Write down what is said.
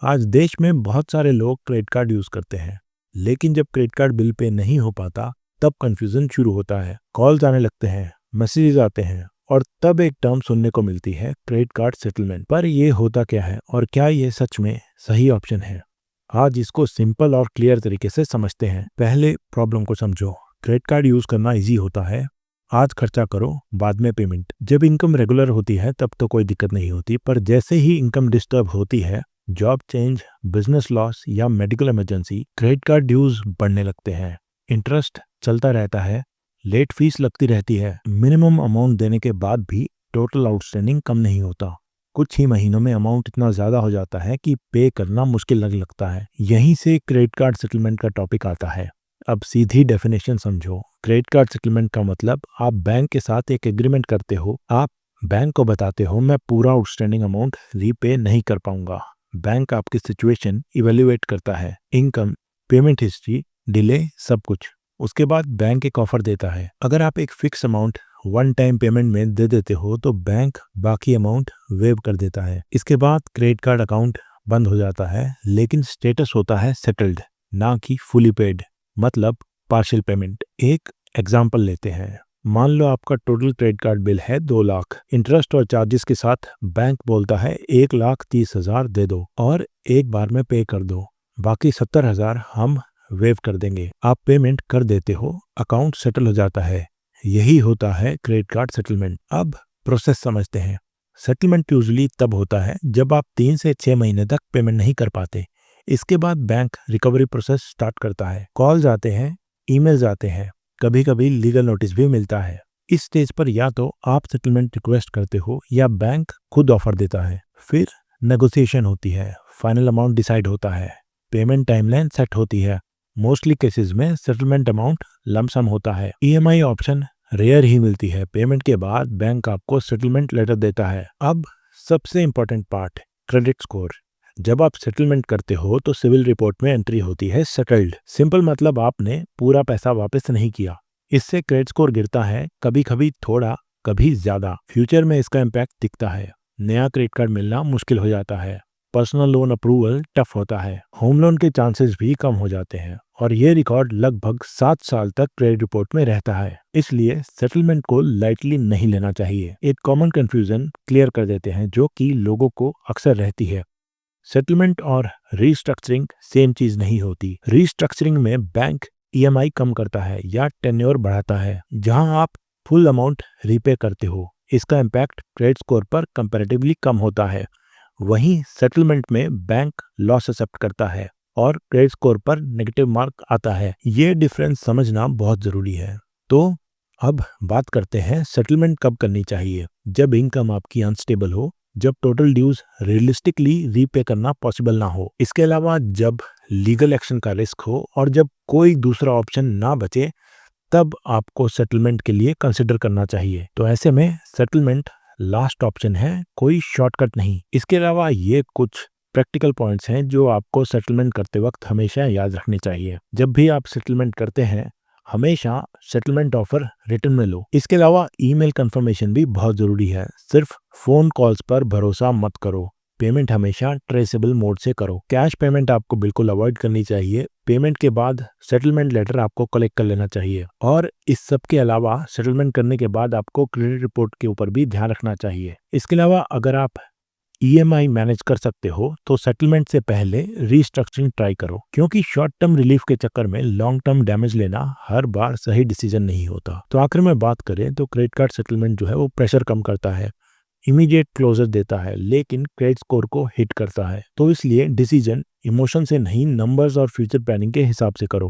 आज देश में बहुत सारे लोग क्रेडिट कार्ड यूज करते हैं, लेकिन जब क्रेडिट कार्ड बिल पे नहीं हो पाता, तब कंफ्यूजन शुरू होता है। कॉल्स आने लगते हैं, मैसेजेस आते हैं और तब एक टर्म सुनने को मिलती है, क्रेडिट कार्ड सेटलमेंट। पर ये होता क्या है और क्या ये सच में सही ऑप्शन है? आज इसको सिंपल और क्लियर तरीके से समझते हैं। पहले प्रॉब्लम को समझो। क्रेडिट कार्ड यूज करना इजी होता है। आज खर्चा करो, बाद में पेमेंट। जब इनकम रेगुलर होती है तब तो कोई दिक्कत नहीं होती, पर जैसे ही इनकम डिस्टर्ब होती है, जॉब चेंज, बिजनेस लॉस या medical emergency, credit card dues बढ़ने लगते हैं। इंटरेस्ट चलता रहता है, लेट फीस लगती रहती है। मिनिमम अमाउंट देने के बाद भी टोटल आउटस्टैंडिंग कम नहीं होता। कुछ ही महीनों में अमाउंट इतना ज्यादा हो जाता है कि पे करना मुश्किल लगने लगता है। यहीं से क्रेडिट कार्ड सेटलमेंट का टॉपिक आता है। अब सीधी डेफिनेशन समझो। क्रेडिट कार्ड सेटलमेंट का मतलब, आप बैंक के साथ एक एग्रीमेंट करते हो। आप बैंक को बताते हो, मैं पूरा आउटस्टैंडिंग अमाउंट रीपे नहीं कर पाऊंगा। बैंक आपकी सिचुएशन इवेल्युएट करता है, इनकम, पेमेंट हिस्ट्री, डिले, सब कुछ। उसके बाद बैंक एक ऑफर देता है। अगर आप एक fix amount one time payment में दे देते हो तो बैंक बाकी अमाउंट वेव कर देता है। इसके बाद क्रेडिट कार्ड अकाउंट बंद हो जाता है, लेकिन स्टेटस होता है सेटल्ड, ना कि फुली पेड, मतलब पार्शियल पेमेंट। एक एग्जांपल लेते हैं। मान लो आपका टोटल क्रेडिट कार्ड बिल है 2 लाख। इंटरेस्ट और चार्जेस के साथ बैंक बोलता है 1,30,000 दे दो और एक बार में पे कर दो, बाकी 70,000 हम वेव कर देंगे। आप पेमेंट कर देते हो, अकाउंट सेटल हो जाता है। यही होता है क्रेडिट कार्ड सेटलमेंट। अब प्रोसेस समझते हैं। सेटलमेंट यूजुअली तब होता है जब आप 3 से 6 महीने तक पेमेंट नहीं कर पाते। इसके बाद बैंक रिकवरी प्रोसेस स्टार्ट करता है। कॉल्स आते हैं, ईमेल्स आते हैं, कभी कभी लीगल नोटिस भी मिलता है। इस स्टेज पर या तो आप सेटलमेंट रिक्वेस्ट करते हो या बैंक खुद ऑफर देता है। फिर नेगोशिएशन होती है, फाइनल अमाउंट डिसाइड होता है, पेमेंट टाइमलाइन सेट होती है। मोस्टली केसेस में सेटलमेंट अमाउंट लमसम होता है। ईएमआई ऑप्शन रेयर ही मिलती है। पेमेंट के बाद बैंक आपको सेटलमेंट लेटर देता है। अब सबसे इंपॉर्टेंट पार्ट, क्रेडिट स्कोर। जब आप सेटलमेंट करते हो तो सिविल रिपोर्ट में एंट्री होती है सेटल्ड। सिंपल मतलब आपने पूरा पैसा वापस नहीं किया। इससे क्रेडिट स्कोर गिरता है, कभी कभी थोड़ा, कभी ज्यादा। फ्यूचर में इसका इम्पैक्ट दिखता है। नया क्रेडिट कार्ड मिलना मुश्किल हो जाता है, पर्सनल लोन अप्रूवल टफ होता है, होम लोन के चांसेस भी कम हो जाते हैं और ये रिकॉर्ड लगभग 7 साल तक क्रेडिट रिपोर्ट में रहता है। इसलिए सेटलमेंट को लाइटली नहीं लेना चाहिए। एक कॉमन कंफ्यूजन क्लियर कर देते हैं जो कि लोगों को अक्सर रहती है। सेटलमेंट और रीस्ट्रक्चरिंग सेम चीज नहीं होती। रीस्ट्रक्चरिंग में बैंक ईएमआई कम करता है या टेन्योर बढ़ाता है, जहां आप फुल अमाउंट रीपे करते हो। इसका इम्पैक्ट क्रेडिट स्कोर पर कंपैरेटिवली कम होता है। वहीं सेटलमेंट में बैंक लॉस एक्सेप्ट करता है और क्रेडिट स्कोर पर नेगेटिव मार्क आता है। ये डिफरेंस समझना बहुत जरूरी है। तो अब बात करते हैं सेटलमेंट कब करनी चाहिए। जब इनकम आपकी अनस्टेबल हो, जब टोटल ड्यूज रियलिस्टिकली रीपे करना पॉसिबल ना हो, इसके अलावा जब लीगल एक्शन का रिस्क हो और जब कोई दूसरा ऑप्शन ना बचे, तब आपको सेटलमेंट के लिए कंसिडर करना चाहिए। तो ऐसे में सेटलमेंट लास्ट ऑप्शन है, कोई शॉर्टकट नहीं। इसके अलावा ये कुछ प्रैक्टिकल पॉइंट्स हैं जो आपको सेटलमेंट करते वक्त हमेशा याद रखने चाहिए। जब भी आप सेटलमेंट करते हैं, हमेशा सेटलमेंट ऑफर रिटर्न में लो। इसके अलावा ईमेल कंफर्मेशन भी बहुत जरूरी है। सिर्फ फोन कॉल्स पर भरोसा मत करो। पेमेंट हमेशा ट्रेसेबल मोड से करो। कैश पेमेंट आपको बिल्कुल अवॉइड करनी चाहिए। पेमेंट के बाद सेटलमेंट लेटर आपको कलेक्ट कर लेना चाहिए। और इस सब के अलावा सेटलमेंट करने के बाद आपको क्रेडिट रिपोर्ट के ऊपर भी ध्यान रखना चाहिए। इसके अलावा अगर आप ईएमआई मैनेज कर सकते हो तो सेटलमेंट से पहले रीस्ट्रक्चरिंग ट्राई करो, क्योंकि शॉर्ट टर्म रिलीफ के चक्कर में लॉन्ग टर्म डैमेज लेना हर बार सही डिसीजन नहीं होता। तो आखिर में बात करें तो क्रेडिट कार्ड सेटलमेंट जो है वो प्रेशर कम करता है, इमीडिएट क्लोजर देता है, लेकिन क्रेडिट स्कोर को हिट करता है। तो इसलिए डिसीजन इमोशन से नहीं, नंबर्स और फ्यूचर प्लानिंग के हिसाब से करो।